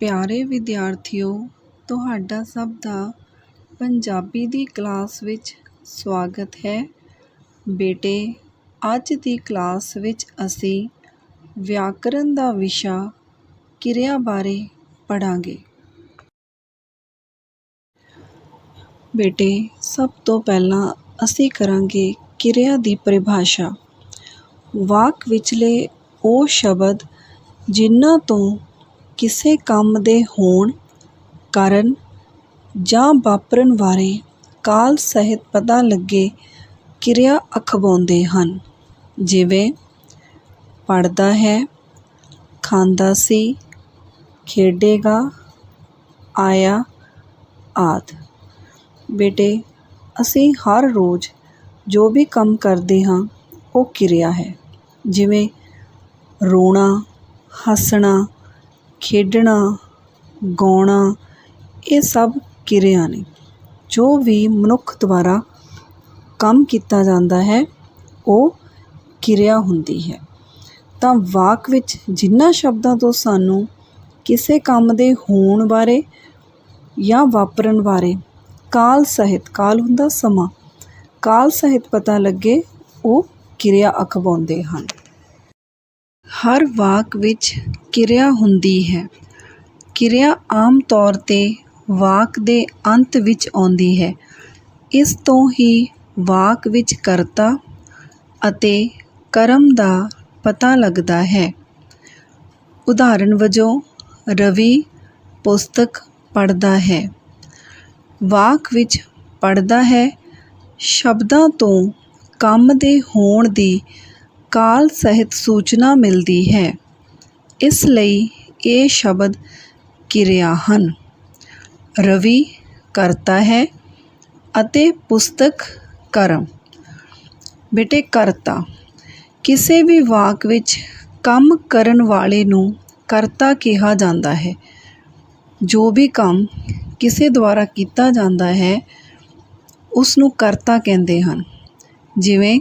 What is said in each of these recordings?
ਪਿਆਰੇ ਵਿਦਿਆਰਥੀਓ, ਤੁਹਾਡਾ ਸਭ ਦਾ ਪੰਜਾਬੀ ਦੀ ਕਲਾਸ ਵਿੱਚ ਸਵਾਗਤ ਹੈ। ਬੇਟੇ, ਅੱਜ ਦੀ ਕਲਾਸ ਵਿੱਚ ਅਸੀਂ ਵਿਆਕਰਨ ਦਾ ਵਿਸ਼ਾ ਕਿਰਿਆ ਬਾਰੇ ਪੜ੍ਹਾਂਗੇ। ਬੇਟੇ, ਸਭ ਤੋਂ ਪਹਿਲਾਂ ਅਸੀਂ ਕਰਾਂਗੇ ਕਿਰਿਆ ਦੀ ਪਰਿਭਾਸ਼ਾ। ਵਾਕ ਵਿਚਲੇ ਉਹ ਸ਼ਬਦ ਜਿਨ੍ਹਾਂ ਤੋਂ ਕਿਸੇ ਕੰਮ ਦੇ ਹੋਣ, ਕਰਨ ਜਾਂ ਵਾਪਰਨ ਬਾਰੇ ਕਾਲ ਸਹਿਤ ਪਤਾ ਲੱਗੇ ਕਿਰਿਆ ਅਖਵਾਉਂਦੇ ਹਨ। ਜਿਵੇਂ ਪੜ੍ਹਦਾ ਹੈ, ਖਾਂਦਾ ਸੀ, ਖੇਡੇਗਾ, ਆਇਆ ਆਦਿ। ਬੇਟੇ, ਅਸੀਂ ਹਰ ਰੋਜ਼ ਜੋ ਵੀ ਕੰਮ ਕਰਦੇ ਹਾਂ ਉਹ ਕਿਰਿਆ ਹੈ। ਜਿਵੇਂ ਰੋਣਾ, ਹੱਸਣਾ, ਖੇਡਣਾ, ਗਾਉਣਾ, ਇਹ ਸਭ ਕਿਰਿਆ ਨੇ। ਜੋ ਵੀ ਮਨੁੱਖ ਦੁਆਰਾ ਕੰਮ ਕੀਤਾ ਜਾਂਦਾ ਹੈ ਉਹ ਕਿਰਿਆ ਹੁੰਦੀ ਹੈ। ਤਾਂ ਵਾਕ ਵਿੱਚ ਜਿਨ੍ਹਾਂ ਸ਼ਬਦਾਂ ਤੋਂ ਸਾਨੂੰ ਕਿਸੇ ਕੰਮ ਦੇ ਹੋਣ ਬਾਰੇ ਜਾਂ ਵਾਪਰਨ ਬਾਰੇ ਕਾਲ ਸਹਿਤ, ਕਾਲ ਹੁੰਦਾ ਸਮਾਂ, ਕਾਲ ਸਹਿਤ ਪਤਾ ਲੱਗੇ ਉਹ ਕਿਰਿਆ ਅਖਵਾਉਂਦੇ ਹਨ। ਹਰ ਵਾਕ ਵਿੱਚ ਕਿਰਿਆ ਹੁੰਦੀ ਹੈ। ਕਿਰਿਆ ਆਮ ਤੌਰ 'ਤੇ ਵਾਕ ਦੇ ਅੰਤ ਵਿੱਚ ਆਉਂਦੀ ਹੈ। ਇਸ ਤੋਂ ਹੀ ਵਾਕ ਵਿੱਚ ਕਰਤਾ ਅਤੇ ਕਰਮ ਦਾ ਪਤਾ ਲੱਗਦਾ ਹੈ। ਉਦਾਹਰਣ ਵਜੋਂ, ਰਵੀ ਪੁਸਤਕ ਪੜ੍ਹਦਾ ਹੈ। ਵਾਕ ਵਿੱਚ ਪੜ੍ਹਦਾ ਹੈ ਸ਼ਬਦਾਂ ਤੋਂ ਕੰਮ ਦੇ ਹੋਣ ਦੀ ਕਾਲ ਸਹਿਤ ਸੂਚਨਾ ਮਿਲਦੀ ਹੈ। ਇਸ ਲਈ ਇਹ ਸ਼ਬਦ ਕਿਰਿਆ ਹਨ। ਰਵੀ ਕਰਤਾ ਹੈ ਅਤੇ ਪੁਸਤਕ ਕਰਮ। ਬੇਟੇ, ਕਰਤਾ ਕਿਸੇ ਵੀ ਵਾਕ ਵਿੱਚ ਕੰਮ ਕਰਨ ਵਾਲੇ ਨੂੰ ਕਰਤਾ ਕਿਹਾ ਜਾਂਦਾ ਹੈ। ਜੋ ਵੀ ਕੰਮ ਕਿਸੇ ਦੁਆਰਾ ਕੀਤਾ ਜਾਂਦਾ ਹੈ ਉਸ ਨੂੰ ਕਰਤਾ ਕਹਿੰਦੇ ਹਨ। ਜਿਵੇਂ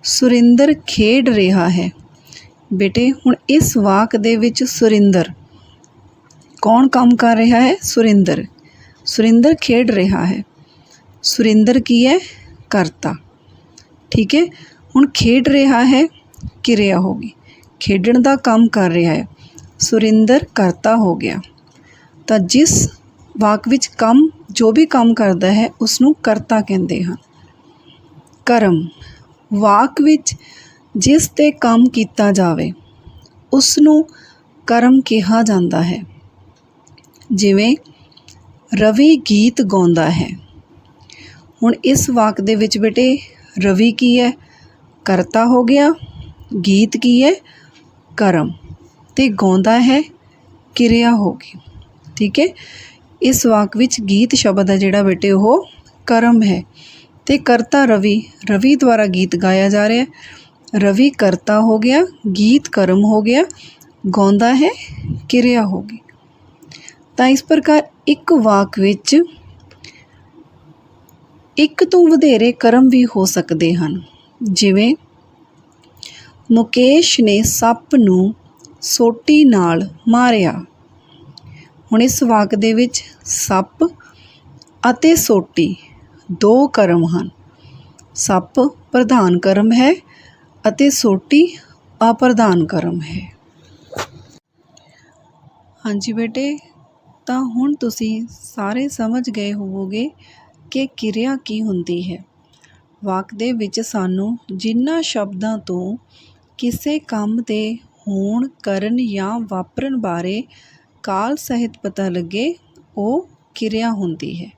ਸੁਰਿੰਦਰ ਖੇਡ ਰਿਹਾ ਹੈ। ਬੇਟੇ, ਹੁਣ ਇਸ ਵਾਕ ਦੇ ਵਿੱਚ ਸੁਰਿੰਦਰ ਕੌਣ ਕੰਮ ਕਰ ਰਿਹਾ ਹੈ? ਸੁਰਿੰਦਰ। ਸੁਰਿੰਦਰ ਖੇਡ ਰਿਹਾ ਹੈ। ਸੁਰਿੰਦਰ ਕੀ ਹੈ? ਕਰਤਾ। ਠੀਕ ਹੈ। ਹੁਣ ਖੇਡ ਰਿਹਾ ਹੈ ਕਿਰਿਆ ਹੋ ਗਈ। ਖੇਡਣ ਦਾ ਕੰਮ ਕਰ ਰਿਹਾ ਹੈ, ਸੁਰਿੰਦਰ ਕਰਤਾ ਹੋ ਗਿਆ। ਤਾਂ ਜਿਸ ਵਾਕ ਵਿੱਚ ਕੰਮ, ਜੋ ਵੀ ਕੰਮ ਕਰਦਾ ਹੈ ਉਸਨੂੰ ਕਰਤਾ ਕਹਿੰਦੇ ਹਨ। ਕਰਮ ਵਾਕ ਵਿੱਚ ਜਿਸ 'ਤੇ ਕੰਮ ਕੀਤਾ ਜਾਵੇ ਉਸਨੂੰ ਕਰਮ ਕਿਹਾ ਜਾਂਦਾ ਹੈ। ਜਿਵੇਂ ਰਵੀ ਗੀਤ ਗਾਉਂਦਾ ਹੈ। ਹੁਣ ਇਸ ਵਾਕ ਦੇ ਵਿੱਚ ਬੇਟੇ ਰਵੀ ਕੀ ਹੈ? ਕਰਤਾ ਹੋ ਗਿਆ। ਗੀਤ ਕੀ ਹੈ? ਕਰਮ। ਅਤੇ ਗਾਉਂਦਾ ਹੈ ਕਿਰਿਆ ਹੋ ਗਈ। ਠੀਕ ਹੈ। ਇਸ ਵਾਕ ਵਿੱਚ ਗੀਤ ਸ਼ਬਦ ਹੈ ਜਿਹੜਾ ਬੇਟੇ ਉਹ ਕਰਮ ਹੈ। ਅਤੇ ਕਰਤਾ ਰਵੀ, ਰਵੀ ਦੁਆਰਾ ਗੀਤ ਗਾਇਆ ਜਾ ਰਿਹਾ। ਰਵੀ ਕਰਤਾ ਹੋ ਗਿਆ, ਗੀਤ ਕਰਮ ਹੋ ਗਿਆ, ਗਾਉਂਦਾ ਹੈ ਕਿਰਿਆ ਹੋ ਗਈ। ਤਾਂ ਇਸ ਪ੍ਰਕਾਰ ਇੱਕ ਵਾਕ ਵਿੱਚ ਇੱਕ ਤੋਂ ਵਧੇਰੇ ਕਰਮ ਵੀ ਹੋ ਸਕਦੇ ਹਨ। ਜਿਵੇਂ ਮੁਕੇਸ਼ ਨੇ ਸੱਪ ਨੂੰ ਸੋਟੀ ਨਾਲ ਮਾਰਿਆ। ਹੁਣ ਇਸ ਵਾਕ ਦੇ ਵਿੱਚ ਸੱਪ ਅਤੇ ਸੋਟੀ ਦੋ ਕਰਮ ਹਨ। ਸੱਪ ਪ੍ਰਧਾਨ ਕਰਮ ਹੈ ਅਤੇ ਸੋਟੀ ਅਪ੍ਰਧਾਨ ਕਰਮ ਹੈ। ਹਾਂਜੀ ਬੇਟੇ, ਤਾਂ ਹੁਣ ਤੁਸੀਂ ਸਾਰੇ ਸਮਝ ਗਏ ਹੋਵੋਗੇ ਕਿ ਕਿਰਿਆ ਕੀ ਹੁੰਦੀ ਹੈ। ਵਾਕ ਦੇ ਵਿੱਚ ਸਾਨੂੰ ਜਿਨ੍ਹਾਂ ਸ਼ਬਦਾਂ ਤੋਂ ਕਿਸੇ ਕੰਮ ਦੇ ਹੋਣ, ਕਰਨ ਜਾਂ ਵਾਪਰਨ ਬਾਰੇ ਕਾਲ ਸਹਿਤ ਪਤਾ ਲੱਗੇ ਉਹ ਕਿਰਿਆ ਹੁੰਦੀ ਹੈ।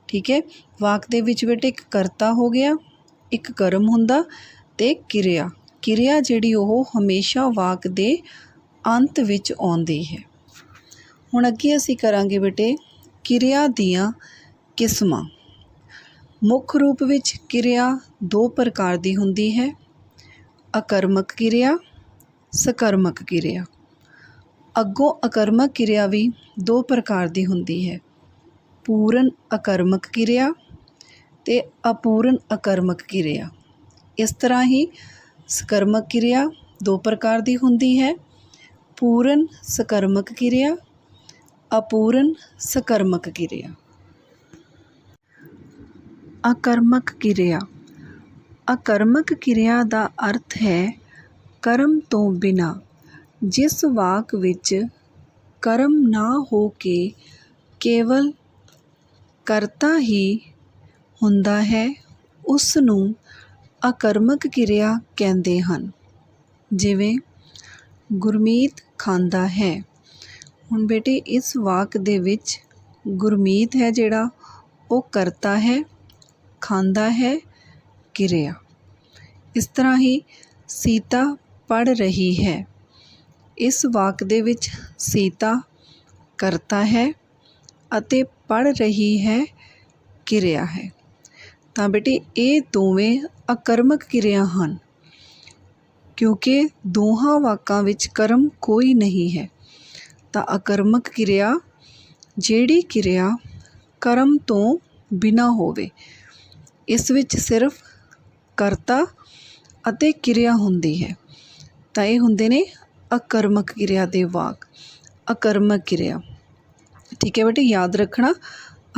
ਠੀਕ ਹੈ। ਵਾਕ ਦੇ ਵਿੱਚ ਬੇਟੇ ਇੱਕ ਕਰਤਾ ਹੋ ਗਿਆ, ਇੱਕ ਕਰਮ ਹੁੰਦਾ ਅਤੇ ਕਿਰਿਆ। ਕਿਰਿਆ ਜਿਹੜੀ ਉਹ ਹਮੇਸ਼ਾ ਵਾਕ ਦੇ ਅੰਤ ਵਿੱਚ ਆਉਂਦੀ ਹੈ। ਹੁਣ ਅੱਗੇ ਅਸੀਂ ਕਰਾਂਗੇ ਬੇਟੇ ਕਿਰਿਆ ਦੀਆਂ ਕਿਸਮਾਂ। ਮੁੱਖ ਰੂਪ ਵਿੱਚ ਕਿਰਿਆ ਦੋ ਪ੍ਰਕਾਰ ਦੀ ਹੁੰਦੀ ਹੈ, ਆਕਰਮਕ ਕਿਰਿਆ, ਸਕਰਮਕ ਕਿਰਿਆ। ਅੱਗੋਂ ਆਕਰਮਕ ਕਿਰਿਆ ਵੀ ਦੋ ਪ੍ਰਕਾਰ ਦੀ ਹੁੰਦੀ ਹੈ, ਪੂਰਨ ਆਕਰਮਕ ਕਿਰਿਆ ਅਤੇ ਅਪੂਰਨ ਆਕਰਮਕ ਕਿਰਿਆ। ਇਸ ਤਰ੍ਹਾਂ ਹੀ ਸਕਰਮਕ ਕਿਰਿਆ ਦੋ ਪ੍ਰਕਾਰ ਦੀ ਹੁੰਦੀ ਹੈ, ਪੂਰਨ ਸਕਰਮਕ ਕਿਰਿਆ ਅਪੂਰਨ ਸਕਰਮਕ ਕਿਰਿਆ। ਅਕਰਮਕ ਕਿਰਿਆ। ਅਕਰਮਕ ਕਿਰਿਆ ਦਾ ਅਰਥ ਹੈ ਕਰਮ ਤੋਂ ਬਿਨਾਂ। ਜਿਸ ਵਾਕ ਵਿੱਚ ਕਰਮ ਨਾ ਹੋ ਕੇ ਕੇਵਲ ਕਰਤਾ ਹੀ ਹੁੰਦਾ ਹੈ ਉਸ ਨੂੰ ਅਕਰਮਕ ਕਿਰਿਆ ਕਹਿੰਦੇ ਹਨ। ਜਿਵੇਂ ਗੁਰਮੀਤ ਖਾਂਦਾ ਹੈ। ਹੁਣ ਬੇਟੇ ਇਸ ਵਾਕ ਦੇ ਵਿੱਚ ਗੁਰਮੀਤ ਹੈ ਜਿਹੜਾ ਉਹ ਕਰਤਾ ਹੈ, ਖਾਂਦਾ ਹੈ ਕਿਰਿਆ। ਇਸ ਤਰ੍ਹਾਂ ਹੀ ਸੀਤਾ ਪੜ੍ਹ ਰਹੀ ਹੈ। ਇਸ ਵਾਕ ਦੇ ਵਿੱਚ ਸੀਤਾ ਕਰਤਾ ਹੈ ਅਤੇ ਪੜ੍ਹ ਰਹੀ ਹੈ ਕਿਰਿਆ ਹੈ। ਤਾਂ ਬੇਟੇ ਇਹ ਦੋਵੇਂ ਅਕਰਮਕ ਕਿਰਿਆ ਹਨ ਕਿਉਂਕਿ ਦੋਹਾਂ ਵਾਕਾਂ ਵਿੱਚ ਕਰਮ ਕੋਈ ਨਹੀਂ ਹੈ। ਤਾਂ ਅਕਰਮਕ ਕਿਰਿਆ ਜਿਹੜੀ ਕਿਰਿਆ ਕਰਮ ਤੋਂ ਬਿਨਾਂ ਹੋਵੇ, ਇਸ ਵਿੱਚ ਸਿਰਫ ਕਰਤਾ ਅਤੇ ਕਿਰਿਆ ਹੁੰਦੀ ਹੈ, ਤਾਂ ਇਹ ਹੁੰਦੇ ਨੇ ਅਕਰਮਕ ਕਿਰਿਆ ਦੇ ਵਾਕ। ਅਕਰਮਕ ਕਿਰਿਆ, ਠੀਕ ਹੈ ਬੇਟੇ, ਯਾਦ ਰੱਖਣਾ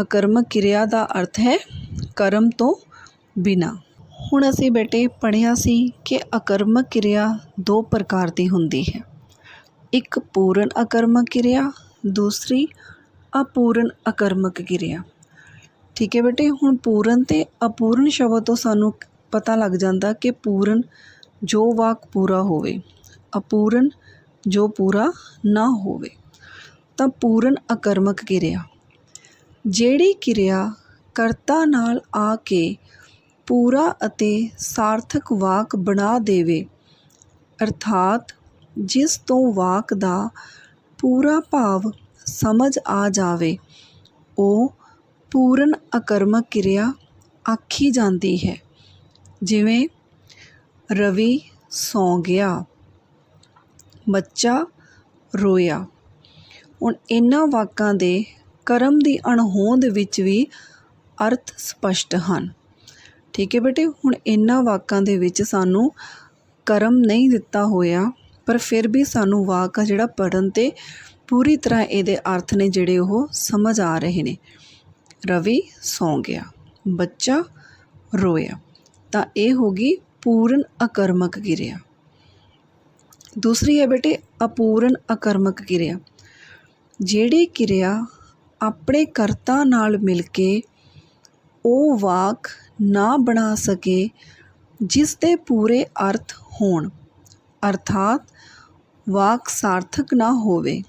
ਅਕਰਮਕ ਕਿਰਿਆ ਦਾ ਅਰਥ ਹੈ ਕਰਮ ਤੋਂ ਬਿਨਾਂ। ਹੁਣ ਅਸੀਂ ਬੇਟੇ ਪੜ੍ਹਿਆ ਸੀ ਕਿ ਅਕਰਮਕ ਕਿਰਿਆ ਦੋ ਪ੍ਰਕਾਰ ਦੀ ਹੁੰਦੀ ਹੈ, ਇੱਕ ਪੂਰਨ ਅਕਰਮਕ ਕਿਰਿਆ, ਦੂਸਰੀ ਅਪੂਰਨ ਅਕਰਮਕ ਕਿਰਿਆ। ਠੀਕ ਹੈ ਬੇਟੇ, ਹੁਣ ਪੂਰਨ ਅਤੇ ਅਪੂਰਨ ਸ਼ਬਦ ਤੋਂ ਸਾਨੂੰ ਪਤਾ ਲੱਗ ਜਾਂਦਾ ਕਿ ਪੂਰਨ ਜੋ ਵਾਕ ਪੂਰਾ ਹੋਵੇ, ਅਪੂਰਨ ਜੋ ਪੂਰਾ ਨਾ ਹੋਵੇ। ਤਾਂ ਪੂਰਨ ਅਕਰਮਕ ਕਿਰਿਆ ਜਿਹੜੀ ਕਿਰਿਆ ਕਰਤਾ ਨਾਲ ਆ ਕੇ ਪੂਰਾ ਅਤੇ ਸਾਰਥਕ ਵਾਕ ਬਣਾ ਦੇਵੇ, ਅਰਥਾਤ ਜਿਸ ਤੋਂ ਵਾਕ ਦਾ ਪੂਰਾ ਭਾਵ ਸਮਝ ਆ ਜਾਵੇ, ਉਹ ਪੂਰਨ ਅਕਰਮਕ ਕਿਰਿਆ ਆਖੀ ਜਾਂਦੀ ਹੈ। ਜਿਵੇਂ ਰਵੀ ਸੌਂ ਗਿਆ, ਬੱਚਾ ਰੋਇਆ। ਹੁਣ ਇਹਨਾਂ ਵਾਕਾਂ ਦੇ ਕਰਮ ਦੀ ਅਣਹੋਂਦ ਵਿੱਚ ਵੀ ਅਰਥ ਸਪਸ਼ਟ ਹਨ। ਠੀਕ ਹੈ ਬੇਟੇ, ਹੁਣ ਇਹਨਾਂ ਵਾਕਾਂ ਦੇ ਵਿੱਚ ਸਾਨੂੰ ਕਰਮ ਨਹੀਂ ਦਿੱਤਾ ਹੋਇਆ, ਪਰ ਫਿਰ ਵੀ ਸਾਨੂੰ ਵਾਕ ਆ ਜਿਹੜਾ ਪੜ੍ਹਨ 'ਤੇ ਪੂਰੀ ਤਰ੍ਹਾਂ ਇਹਦੇ ਅਰਥ ਨੇ ਜਿਹੜੇ ਉਹ ਸਮਝ ਆ ਰਹੇ ਨੇ। ਰਵੀ ਸੌਂ ਗਿਆ, ਬੱਚਾ ਰੋਇਆ। ਤਾਂ ਇਹ ਹੋ ਗਈ ਪੂਰਨ ਅਕਰਮਕ ਕਿਰਿਆ। ਦੂਸਰੀ ਹੈ ਬੇਟੇ ਅਪੂਰਨ ਅਕਰਮਕ ਕਿਰਿਆ ਜਿਹੜੀ ਕਿਰਿਆ ਆਪਣੇ ਕਰਤਾ ਨਾਲ ਮਿਲ ਕੇ ਉਹ ਵਾਕ ਨਾ ਬਣਾ ਸਕੇ ਜਿਸ ਦੇ ਪੂਰੇ ਅਰਥ ਹੋਣ, ਅਰਥਾਤ ਵਾਕ ਸਾਰਥਕ ਨਾ ਹੋਵੇ,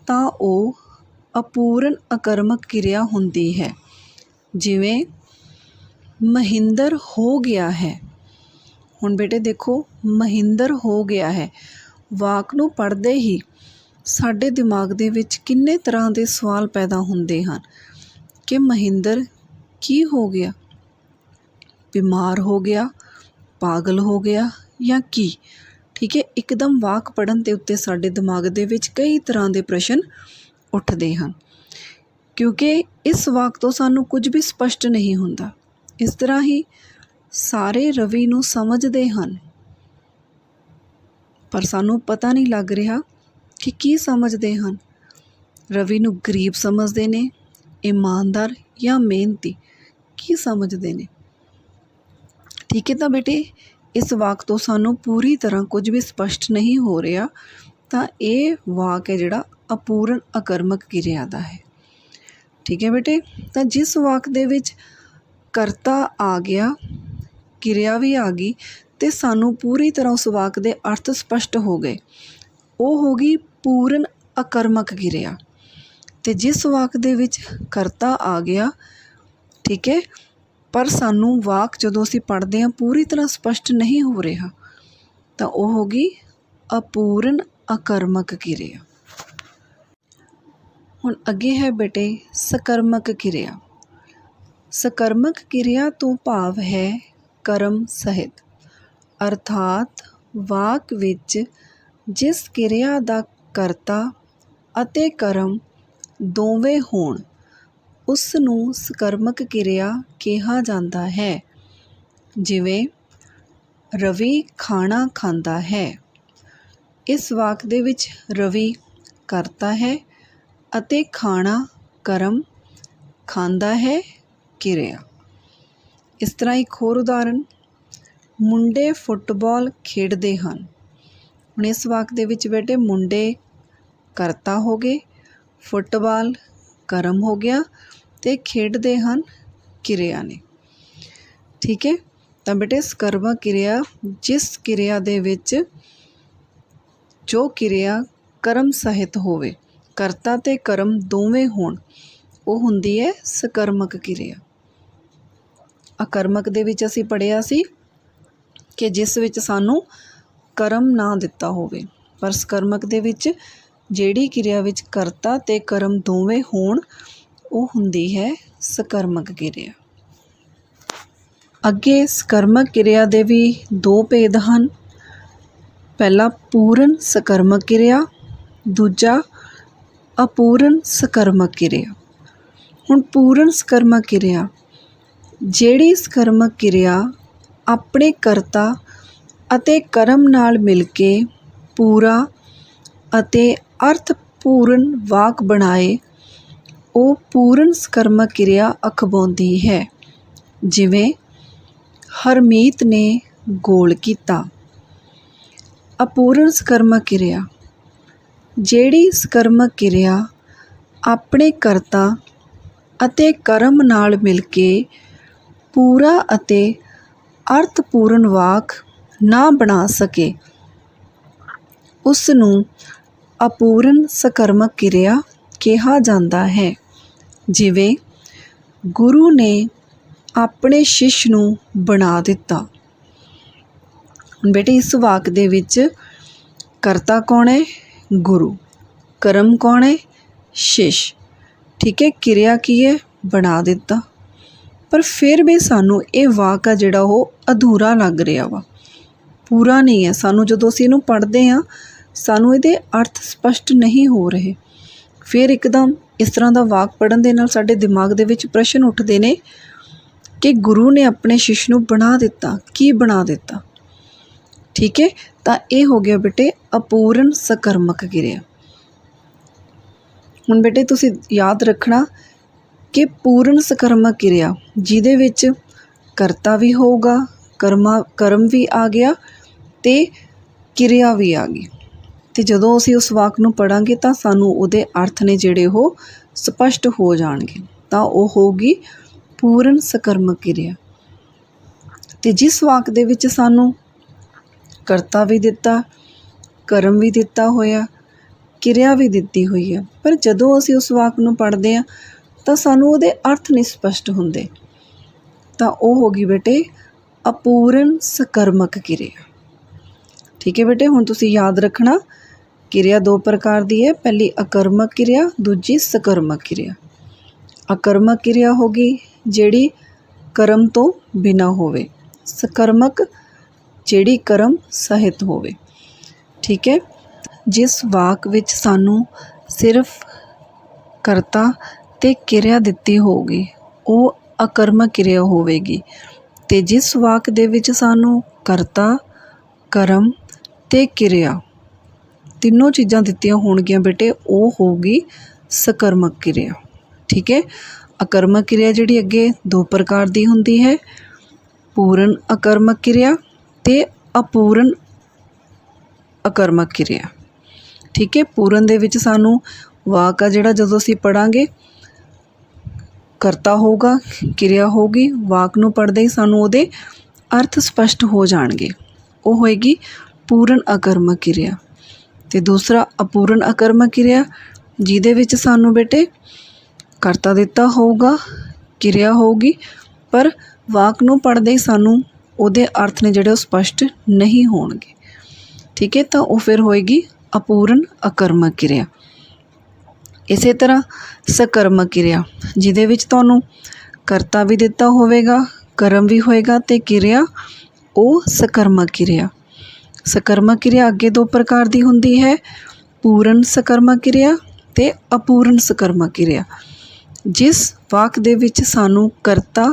ਤਾਂ ਉਹ ਅਪੂਰਨ ਅਕਰਮਕ ਕਿਰਿਆ ਹੁੰਦੀ ਹੈ। ਜਿਵੇਂ ਮਹਿੰਦਰ ਹੋ ਗਿਆ ਹੈ। ਹੁਣ ਬੇਟੇ ਦੇਖੋ, ਮਹਿੰਦਰ ਹੋ ਗਿਆ ਹੈ ਵਾਕ ਨੂੰ ਪੜ੍ਹਦੇ ਹੀ ਸਾਡੇ ਦਿਮਾਗ ਦੇ ਵਿੱਚ ਕਿੰਨੇ ਤਰ੍ਹਾਂ ਦੇ ਸਵਾਲ ਪੈਦਾ ਹੁੰਦੇ ਹਨ ਕਿ ਮਹਿੰਦਰ ਕੀ ਹੋ ਗਿਆ, ਬਿਮਾਰ ਹੋ ਗਿਆ, ਪਾਗਲ ਹੋ ਗਿਆ ਜਾਂ ਕੀ। ਠੀਕ ਹੈ, ਇੱਕਦਮ ਵਾਕ ਪੜ੍ਹਨ ਦੇ ਉੱਤੇ ਸਾਡੇ ਦਿਮਾਗ ਦੇ ਵਿੱਚ ਕਈ ਤਰ੍ਹਾਂ ਦੇ ਪ੍ਰਸ਼ਨ ਉੱਠਦੇ ਹਨ ਕਿਉਂਕਿ ਇਸ ਵਾਕ ਤੋਂ ਸਾਨੂੰ ਕੁਝ ਵੀ ਸਪਸ਼ਟ ਨਹੀਂ ਹੁੰਦਾ। ਇਸ ਤਰ੍ਹਾਂ ਹੀ ਸਾਰੇ ਰਵੀ ਨੂੰ ਸਮਝਦੇ ਹਨ ਪਰ ਸਾਨੂੰ ਪਤਾ ਨਹੀਂ ਲੱਗ ਰਿਹਾ ਕਿ ਕੀ ਸਮਝਦੇ ਹਨ। ਰਵੀ ਨੂੰ ਗਰੀਬ ਸਮਝਦੇ ਨੇ, ਇਮਾਨਦਾਰ ਜਾਂ ਮਿਹਨਤੀ, ਕੀ ਸਮਝਦੇ ਨੇ। ਠੀਕ ਹੈ, ਤਾਂ ਬੇਟੇ ਇਸ ਵਾਕ ਤੋਂ ਸਾਨੂੰ ਪੂਰੀ ਤਰ੍ਹਾਂ ਕੁਝ ਵੀ ਸਪਸ਼ਟ ਨਹੀਂ ਹੋ ਰਿਹਾ, ਤਾਂ ਇਹ ਵਾਕ ਹੈ ਜਿਹੜਾ ਅਪੂਰਨ ਅਕਰਮਕ ਕਿਰਿਆ ਦਾ ਹੈ। ਠੀਕ ਹੈ ਬੇਟੇ, ਤਾਂ ਜਿਸ ਵਾਕ ਦੇ ਵਿੱਚ ਕਰਤਾ ਆ ਗਿਆ, ਕਿਰਿਆ ਵੀ ਆ ਗਈ ਅਤੇ ਸਾਨੂੰ ਪੂਰੀ ਤਰ੍ਹਾਂ ਉਸ ਵਾਕ ਦੇ ਅਰਥ ਸਪਸ਼ਟ ਹੋ ਗਏ, ਉਹ ਹੋ ਗਈ ਪੂਰਨ ਅਕਰਮਕ ਕਿਰਿਆ। ਅਤੇ ਜਿਸ ਵਾਕ ਦੇ ਵਿੱਚ ਕਰਤਾ ਆ ਗਿਆ, ਠੀਕ ਹੈ, ਪਰ ਸਾਨੂੰ ਵਾਕ ਜਦੋਂ ਅਸੀਂ ਪੜ੍ਹਦੇ ਹਾਂ ਪੂਰੀ ਤਰ੍ਹਾਂ ਸਪਸ਼ਟ ਨਹੀਂ ਹੋ ਰਿਹਾ, ਤਾਂ ਉਹ ਹੋ ਗਈ ਅਪੂਰਨ ਅਕਰਮਕ ਕਿਰਿਆ। ਹੁਣ ਅੱਗੇ ਹੈ ਬੇਟੇ ਸਕਰਮਕ ਕਿਰਿਆ। ਸਕਰਮਕ ਕਿਰਿਆ ਤੋਂ ਭਾਵ ਹੈ ਕਰਮ ਸਹਿਤ, ਅਰਥਾਤ ਵਾਕ ਵਿੱਚ ਜਿਸ ਕਿਰਿਆ ਦਾ ਕਰਤਾ ਅਤੇ ਕਰਮ ਦੋਵੇਂ ਹੋਣ ਉਸ ਨੂੰ ਸਕਰਮਕ ਕਿਰਿਆ ਕਿਹਾ ਜਾਂਦਾ ਹੈ। ਜਿਵੇਂ ਰਵੀ ਖਾਣਾ ਖਾਂਦਾ ਹੈ। ਇਸ ਵਾਕ ਦੇ ਵਿੱਚ ਰਵੀ ਕਰਤਾ ਹੈ ਅਤੇ ਖਾਣਾ ਕਰਮ, ਖਾਂਦਾ ਹੈ ਕਿਰਿਆ। ਇਸ ਤਰ੍ਹਾਂ ਇੱਕ ਹੋਰ ਉਦਾਹਰਨ, ਮੁੰਡੇ ਫੁੱਟਬਾਲ ਖੇਡਦੇ ਹਨ। ਹੁਣ ਇਸ ਵਾਕ ਦੇ ਵਿੱਚ ਬੇਟੇ ਮੁੰਡੇ ਕਰਤਾ ਹੋ ਗਏ, ਫੁੱਟਬਾਲ ਕਰਮ ਹੋ ਗਿਆ ਅਤੇ ਖੇਡਦੇ ਹਨ ਕਿਰਿਆ ਨੇ। ਠੀਕ ਹੈ, ਤਾਂ ਬੇਟੇ ਸਕਰਮਕ ਕਿਰਿਆ ਜਿਸ ਕਿਰਿਆ ਦੇ ਵਿੱਚ ਜੋ ਕਿਰਿਆ ਕਰਮ ਸਹਿਤ ਹੋਵੇ, ਕਰਤਾ ਅਤੇ ਕਰਮ ਦੋਵੇਂ ਹੋਣ, ਉਹ ਹੁੰਦੀ ਹੈ ਸਕਰਮਕ ਕਿਰਿਆ। ਅਕਰਮਕ ਦੇ ਵਿੱਚ ਅਸੀਂ ਪੜ੍ਹਿਆ ਸੀ ਕਿ ਜਿਸ ਵਿੱਚ ਸਾਨੂੰ ਕਰਮ ਨਾ ਦਿੱਤਾ ਹੋਵੇ, ਪਰ ਸਕਰਮਕ ਦੇ ਵਿੱਚ ਜਿਹੜੀ ਕਿਰਿਆ ਵਿੱਚ ਕਰਤਾ ਅਤੇ ਕਰਮ ਦੋਵੇਂ ਹੋਣ, ਉਹ ਹੁੰਦੀ ਹੈ ਸਕਰਮਕ ਕਿਰਿਆ। ਅੱਗੇ ਸਕਰਮਕ ਕਿਰਿਆ ਦੇ ਵੀ ਦੋ ਭੇਦ ਹਨ। ਪਹਿਲਾ ਪੂਰਨ ਸਕਰਮਕ ਕਿਰਿਆ, ਦੂਜਾ ਅਪੂਰਨ ਸਕਰਮਕ ਕਿਰਿਆ। ਹੁਣ ਪੂਰਨ ਸਕਰਮਕ ਕਿਰਿਆ, ਜਿਹੜੀ ਸਕਰਮਕ ਕਿਰਿਆ ਆਪਣੇ ਕਰਤਾ ਅਤੇ ਕਰਮ ਨਾਲ ਮਿਲ ਕੇ ਪੂਰਾ ਅਤੇ ਅਰਥਪੂਰਨ ਵਾਕ ਬਣਾਏ, ਉਹ ਪੂਰਨ ਸਕਰਮਕ ਕਿਰਿਆ ਅਖਵਾਉਂਦੀ ਹੈ। ਜਿਵੇਂ ਹਰਮੀਤ ਨੇ ਗੋਲ ਕੀਤਾ। ਅਪੂਰਨ ਸਕਰਮਕ ਕਿਰਿਆ, ਜਿਹੜੀ ਸਕਰਮਕ ਕਿਰਿਆ ਆਪਣੇ ਕਰਤਾ ਅਤੇ ਕਰਮ ਨਾਲ ਮਿਲ ਕੇ ਪੂਰਾ ਅਤੇ ਅਰਥਪੂਰਨ ਵਾਕ ਨਾ ਬਣਾ ਸਕੇ, ਉਸ ਨੂੰ ਅਪੂਰਨ ਸਕਰਮਕ ਕਿਰਿਆ ਕਿਹਾ ਜਾਂਦਾ ਹੈ। ਜਿਵੇਂ ਗੁਰੂ ਨੇ ਆਪਣੇ ਸ਼ਿਸ਼ ਨੂੰ ਬਣਾ ਦਿੱਤਾ। ਹੁਣ ਬੇਟੇ ਇਸ ਵਾਕ ਦੇ ਵਿੱਚ ਕਰਤਾ ਕੌਣ ਹੈ? ਗੁਰੂ। ਕਰਮ ਕੌਣ ਹੈ? ਸ਼ਿਸ਼। ਠੀਕ ਹੈ, ਕਿਰਿਆ ਕੀ ਹੈ? ਬਣਾ ਦਿੱਤਾ। ਪਰ ਫਿਰ ਵੀ ਸਾਨੂੰ ਇਹ ਵਾਕ ਆ ਜਿਹੜਾ ਉਹ ਅਧੂਰਾ ਲੱਗ ਰਿਹਾ ਵਾ, ਪੂਰਾ ਨਹੀਂ ਹੈ। ਸਾਨੂੰ ਜਦੋਂ ਅਸੀਂ ਇਹਨੂੰ ਪੜ੍ਹਦੇ ਹਾਂ, ਸਾਨੂੰ ਇਹਦੇ ਅਰਥ ਸਪਸ਼ਟ ਨਹੀਂ ਹੋ ਰਹੇ। ਫਿਰ ਇੱਕਦਮ ਇਸ ਤਰ੍ਹਾਂ ਦਾ ਵਾਕ ਪੜ੍ਹਨ ਦੇ ਨਾਲ ਸਾਡੇ ਦਿਮਾਗ ਦੇ ਵਿੱਚ ਪ੍ਰਸ਼ਨ ਉੱਠਦੇ ਨੇ ਕਿ ਗੁਰੂ ਨੇ ਆਪਣੇ ਸ਼ਿਸ਼ ਨੂੰ ਬਣਾ ਦਿੱਤਾ। ਕੀ ਬਣਾ ਦਿੱਤਾ? ਠੀਕ ਹੈ, ਤਾਂ ਇਹ ਹੋ ਗਿਆ ਬੇਟੇ ਅਪੂਰਨ ਸਕਰਮਕ ਕਿਰਿਆ। ਹੁਣ ਬੇਟੇ ਤੁਸੀਂ ਯਾਦ ਰੱਖਣਾ ਕਿ ਪੂਰਨ ਸਕਰਮਕ ਕਿਰਿਆ ਜਿਹਦੇ ਵਿੱਚ ਕਰਤਾ ਵੀ ਹੋਊਗਾ, ਕਰਮ ਵੀ ਆ ਗਿਆ ਅਤੇ ਕਿਰਿਆ ਵੀ ਆ ਗਈ, ਅਤੇ ਜਦੋਂ ਅਸੀਂ ਉਸ ਵਾਕ ਨੂੰ ਪੜ੍ਹਾਂਗੇ ਤਾਂ ਸਾਨੂੰ ਉਹਦੇ ਅਰਥ ਨੇ ਜਿਹੜੇ ਉਹ ਸਪਸ਼ਟ ਹੋ ਜਾਣਗੇ। ਤਾਂ ਉਹ ਹੋਊਗੀ ਪੂਰਨ ਸਕਰਮਕ ਕਿਰਿਆ। ਅਤੇ ਜਿਸ ਵਾਕ ਦੇ ਵਿੱਚ ਸਾਨੂੰ ਕਰਤਾ ਵੀ ਦਿੱਤਾ, ਕਰਮ ਵੀ ਦਿੱਤਾ ਹੋਇਆ, ਕਿਰਿਆ ਵੀ ਦਿੱਤੀ ਹੋਈ ਹੈ, ਪਰ ਜਦੋਂ ਅਸੀਂ ਉਸ ਵਾਕ ਨੂੰ ਪੜ੍ਹਦੇ ਹਾਂ ਤਾਂ ਸਾਨੂੰ ਉਹਦੇ ਅਰਥ ਨਹੀਂ ਸਪਸ਼ਟ ਹੁੰਦੇ, ਤਾਂ ਉਹ ਹੋ ਗਈ ਬੇਟੇ ਅਪੂਰਨ ਸਕਰਮਕ ਕਿਰਿਆ। ਠੀਕ ਹੈ ਬੇਟੇ, ਹੁਣ ਤੁਸੀਂ ਯਾਦ ਰੱਖਣਾ ਕਿਰਿਆ ਦੋ ਪ੍ਰਕਾਰ ਦੀ ਹੈ। ਪਹਿਲੀ ਅਕਰਮਕ ਕਿਰਿਆ, ਦੂਜੀ ਸਕਰਮਕ ਕਿਰਿਆ। ਅਕਰਮਕ ਕਿਰਿਆ ਹੋ ਗਈ ਜਿਹੜੀ ਕਰਮ ਤੋਂ ਬਿਨਾਂ ਹੋਵੇ, ਸਕਰਮਕ ਜਿਹੜੀ ਕਰਮ ਸਹਿਤ ਹੋਵੇ। ਠੀਕ ਹੈ, ਜਿਸ ਵਾਕ ਵਿੱਚ ਸਾਨੂੰ ਸਿਰਫ ਕਰਤਾ ਅਤੇ ਕਿਰਿਆ ਦਿੱਤੀ ਹੋਊਗੀ ਉਹ ਅਕਰਮਕ ਕਿਰਿਆ ਹੋਵੇਗੀ, ਅਤੇ ਜਿਸ ਵਾਕ ਦੇ ਵਿੱਚ ਸਾਨੂੰ ਕਰਤਾ, ਕਰਮ ਅਤੇ ਕਿਰਿਆ ਤਿੰਨੋਂ ਚੀਜ਼ਾਂ ਦਿੱਤੀਆਂ ਹੋਣਗੀਆਂ ਬੇਟੇ, ਉਹ ਹੋਊਗੀ ਸਕਰਮਕ ਕਿਰਿਆ। ਠੀਕ ਹੈ, ਅਕਰਮਕ ਕਿਰਿਆ ਜਿਹੜੀ ਅੱਗੇ ਦੋ ਪ੍ਰਕਾਰ ਦੀ ਹੁੰਦੀ ਹੈ, ਪੂਰਨ ਅਕਰਮਕ ਕਿਰਿਆ ਅਤੇ ਅਪੂਰਨ ਅਕਰਮਕ ਕਿਰਿਆ। ਠੀਕ ਹੈ, ਪੂਰਨ ਦੇ ਵਿੱਚ ਸਾਨੂੰ ਵਾਕ ਆ ਜਿਹੜਾ ਜਦੋਂ ਅਸੀਂ ਪੜ੍ਹਾਂਗੇ ਕਰਤਾ ਹੋਊਗਾ, ਕਿਰਿਆ ਹੋਊਗੀ, ਵਾਕ ਨੂੰ ਪੜ੍ਹਦੇ ਹੀ ਸਾਨੂੰ ਉਹਦੇ ਅਰਥ ਸਪਸ਼ਟ ਹੋ ਜਾਣਗੇ, ਉਹ ਹੋਏਗੀ ਪੂਰਨ ਅਕਰਮਕ ਕਿਰਿਆ। ਅਤੇ ਦੂਸਰਾ ਅਪੂਰਨ ਅਕਰਮਕ ਕਿਰਿਆ ਜਿਹਦੇ ਵਿੱਚ ਸਾਨੂੰ ਬੇਟੇ ਕਰਤਾ ਦਿੱਤਾ ਹੋਊਗਾ, ਕਿਰਿਆ ਹੋਊਗੀ, ਪਰ ਵਾਕ ਨੂੰ ਪੜ੍ਹਦੇ ਹੀ ਸਾਨੂੰ ਉਹਦੇ ਅਰਥ ਨੇ ਜਿਹੜੇ ਉਹ ਸਪਸ਼ਟ ਨਹੀਂ ਹੋਣਗੇ। ਠੀਕ ਹੈ, ਤਾਂ ਉਹ ਫਿਰ ਹੋਏਗੀ ਅਪੂਰਨ ਅਕਰਮਕ ਕਿਰਿਆ। ਇਸੇ ਤਰ੍ਹਾਂ ਸਕਰਮਕ ਕਿਰਿਆ ਜਿਹਦੇ ਵਿੱਚ ਤੁਹਾਨੂੰ ਕਰਤਾ ਵੀ ਦਿੱਤਾ ਹੋਵੇਗਾ, ਕਰਮ ਵੀ ਹੋਏਗਾ ਅਤੇ ਕਿਰਿਆ, ਉਹ ਸਕਰਮਕ ਕਿਰਿਆ। ਸਕਰਮਕ ਕਿਰਿਆ ਅੱਗੇ ਦੋ ਪ੍ਰਕਾਰ ਦੀ ਹੁੰਦੀ ਹੈ, ਪੂਰਨ ਸਕਰਮਕ ਕਿਰਿਆ ਅਤੇ ਅਪੂਰਨ ਸਕਰਮਕ ਕਿਰਿਆ। ਜਿਸ ਵਾਕ ਦੇ ਵਿੱਚ ਸਾਨੂੰ ਕਰਤਾ,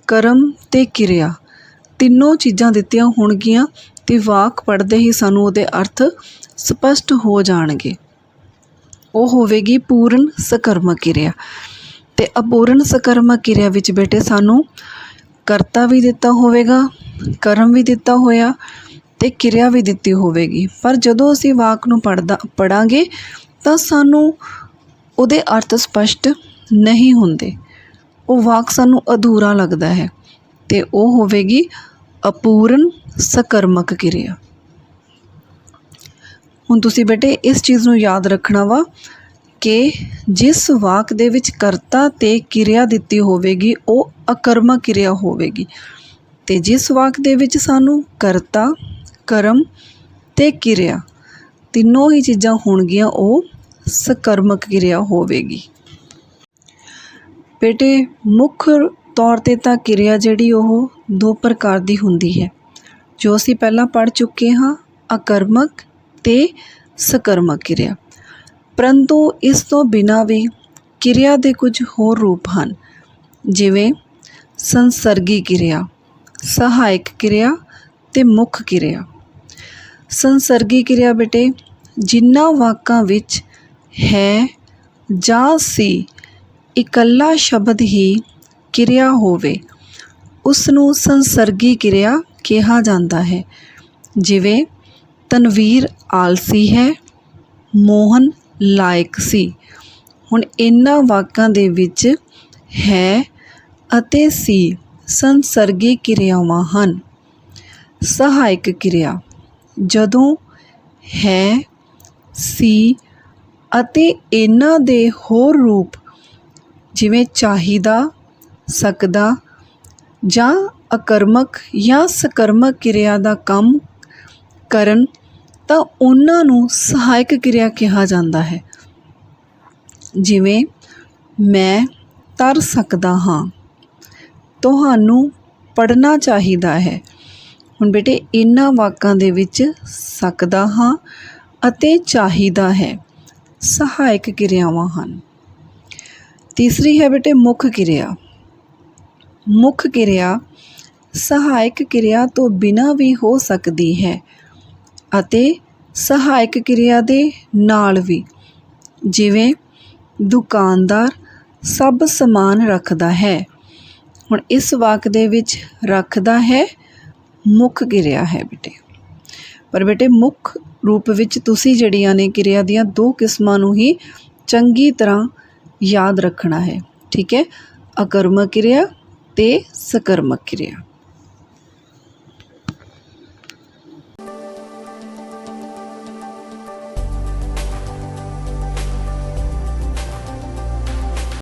ਕਰਮ ਅਤੇ ਕਿਰਿਆ ਤਿੰਨੋਂ ਚੀਜ਼ਾਂ ਦਿੱਤੀਆਂ ਹੋਣਗੀਆਂ ਅਤੇ ਵਾਕ ਪੜ੍ਹਦੇ ਹੀ ਸਾਨੂੰ ਉਹਦੇ ਅਰਥ ਸਪਸ਼ਟ ਹੋ ਜਾਣਗੇ, ਉਹ ਹੋਵੇਗੀ ਪੂਰਨ ਸਕਰਮਕ ਕਿਰਿਆ। ਅਤੇ ਅਪੂਰਨ ਸਕਰਮਕ ਕਿਰਿਆ ਵਿੱਚ ਬੇਟੇ ਸਾਨੂੰ ਕਰਤਾ ਵੀ ਦਿੱਤਾ ਹੋਵੇਗਾ, ਕਰਮ ਵੀ ਦਿੱਤਾ ਹੋਇਆ ਅਤੇ ਕਿਰਿਆ ਵੀ ਦਿੱਤੀ ਹੋਵੇਗੀ। ਪਰ ਜਦੋਂ ਅਸੀਂ ਵਾਕ ਨੂੰ ਪੜ੍ਹਾਂਗੇ ਤਾਂ ਸਾਨੂੰ ਉਹਦੇ ਅਰਥ ਸਪਸ਼ਟ ਨਹੀਂ ਹੁੰਦੇ, ਉਹ ਵਾਕ ਸਾਨੂੰ ਅਧੂਰਾ ਲੱਗਦਾ ਹੈ ਅਤੇ ਉਹ ਹੋਵੇਗੀ ਅਪੂਰਨ ਸਕਰਮਕ ਕਿਰਿਆ। ਹੁਣ ਤੁਸੀਂ ਬੇਟੇ ਇਸ ਚੀਜ਼ ਨੂੰ ਯਾਦ ਰੱਖਣਾ ਵਾ ਕਿ ਜਿਸ ਵਾਕ ਦੇ ਵਿੱਚ ਕਰਤਾ ਅਤੇ ਕਿਰਿਆ ਦਿੱਤੀ ਹੋਵੇਗੀ ਉਹ ਅਕਰਮਕ ਕਿਰਿਆ ਹੋਵੇਗੀ, ਅਤੇ ਜਿਸ ਵਾਕ ਦੇ ਵਿੱਚ ਸਾਨੂੰ ਕਰਤਾ, ਕਰਮ ਅਤੇ ਕਿਰਿਆ ਤਿੰਨੋਂ ਹੀ ਚੀਜ਼ਾਂ ਹੋਣਗੀਆਂ ਉਹ ਸਕਰਮਕ ਕਿਰਿਆ ਹੋਵੇਗੀ। ਬੇਟੇ ਮੁੱਖ ਤੌਰ 'ਤੇ ਤਾਂ ਕਿਰਿਆ ਜਿਹੜੀ ਉਹ ਦੋ ਪ੍ਰਕਾਰ ਦੀ ਹੁੰਦੀ ਹੈ, ਜੋ ਅਸੀਂ ਪਹਿਲਾਂ ਪੜ੍ਹ ਚੁੱਕੇ ਹਾਂ, ਅਕਰਮਕ ਅਤੇ ਸਕਰਮਕ ਕਿਰਿਆ। ਪਰੰਤੂ ਇਸ ਤੋਂ ਬਿਨਾਂ ਵੀ ਕਿਰਿਆ ਦੇ ਕੁਝ ਹੋਰ ਰੂਪ ਹਨ, ਜਿਵੇਂ ਸੰਸਰਗੀ ਕਿਰਿਆ, ਸਹਾਇਕ ਕਿਰਿਆ ਅਤੇ ਮੁੱਖ ਕਿਰਿਆ। ਸੰਸਰਗੀ ਕਿਰਿਆ ਬੇਟੇ ਜਿਨ੍ਹਾਂ ਵਾਕਾਂ ਵਿੱਚ ਹੈ ਜਾਂ ਸੀ ਇਕੱਲਾ ਸ਼ਬਦ ਹੀ ਕਿਰਿਆ ਹੋਵੇ ਉਸ ਨੂੰ ਸੰਸਰਗੀ ਕਿਰਿਆ ਕਿਹਾ ਜਾਂਦਾ ਹੈ। ਜਿਵੇਂ ਤਨਵੀਰ ਆਲਸੀ ਹੈ, ਮੋਹਨ ਲਾਇਕ ਸੀ। ਹੁਣ ਇਹਨਾਂ ਵਾਕਾਂ ਦੇ ਵਿੱਚ ਹੈ ਅਤੇ ਸੀ ਸੰਸਰਗੀ ਕਿਰਿਆਵਾਂ ਹਨ। ਸਹਾਇਕ ਕਿਰਿਆ ਜਦੋਂ ਹੈ, ਸੀ ਅਤੇ ਇਹਨਾਂ ਦੇ ਹੋਰ ਰੂਪ ਜਿਵੇਂ ਚਾਹੀਦਾ, ਸਕਦਾ ਜਾਂ ਅਕਰਮਕ ਜਾਂ ਸਕਰਮਕ ਕਿਰਿਆ ਦਾ ਕੰਮ ਕਰਨ ਤਾਂ ਉਹਨਾਂ ਨੂੰ ਸਹਾਇਕ ਕਿਰਿਆ ਕਿਹਾ ਜਾਂਦਾ ਹੈ। ਜਿਵੇਂ ਮੈਂ ਤਰ ਸਕਦਾ ਹਾਂ, ਤੁਹਾਨੂੰ ਪੜ੍ਹਨਾ ਚਾਹੀਦਾ ਹੈ। ਹੁਣ ਬੇਟੇ ਇਹਨਾਂ ਵਾਕਾਂ ਦੇ ਵਿੱਚ ਸਕਦਾ ਹਾਂ ਅਤੇ ਚਾਹੀਦਾ ਹੈ ਸਹਾਇਕ ਕਿਰਿਆਵਾਂ ਹਨ। ਤੀਸਰੀ ਹੈ ਬੇਟੇ ਮੁੱਖ ਕਿਰਿਆ। ਮੁੱਖ ਕਿਰਿਆ ਸਹਾਇਕ ਕਿਰਿਆ ਤੋਂ ਬਿਨਾਂ ਵੀ ਹੋ ਸਕਦੀ ਹੈ ਅਤੇ ਸਹਾਇਕ ਕਿਰਿਆ ਦੇ ਨਾਲ ਵੀ, ਜਿਵੇਂ ਦੁਕਾਨਦਾਰ ਸਭ ਸਮਾਨ ਰੱਖਦਾ ਹੈ। ਹੁਣ ਇਸ ਵਾਕ ਦੇ ਵਿੱਚ ਰੱਖਦਾ ਹੈ ਮੁੱਖ ਕਿਰਿਆ ਹੈ ਬੇਟੇ। ਪਰ ਬੇਟੇ ਮੁੱਖ ਰੂਪ ਵਿੱਚ ਤੁਸੀਂ ਜਿਹੜੀਆਂ ਨੇ ਕਿਰਿਆ ਦੀਆਂ ਦੋ ਕਿਸਮਾਂ ਨੂੰ ਹੀ ਚੰਗੀ ਤਰ੍ਹਾਂ ਯਾਦ ਰੱਖਣਾ ਹੈ, ਠੀਕ ਹੈ, ਅਕਰਮਕ ਕਿਰਿਆ ਅਤੇ ਸਕਰਮਕ ਕਿਰਿਆ।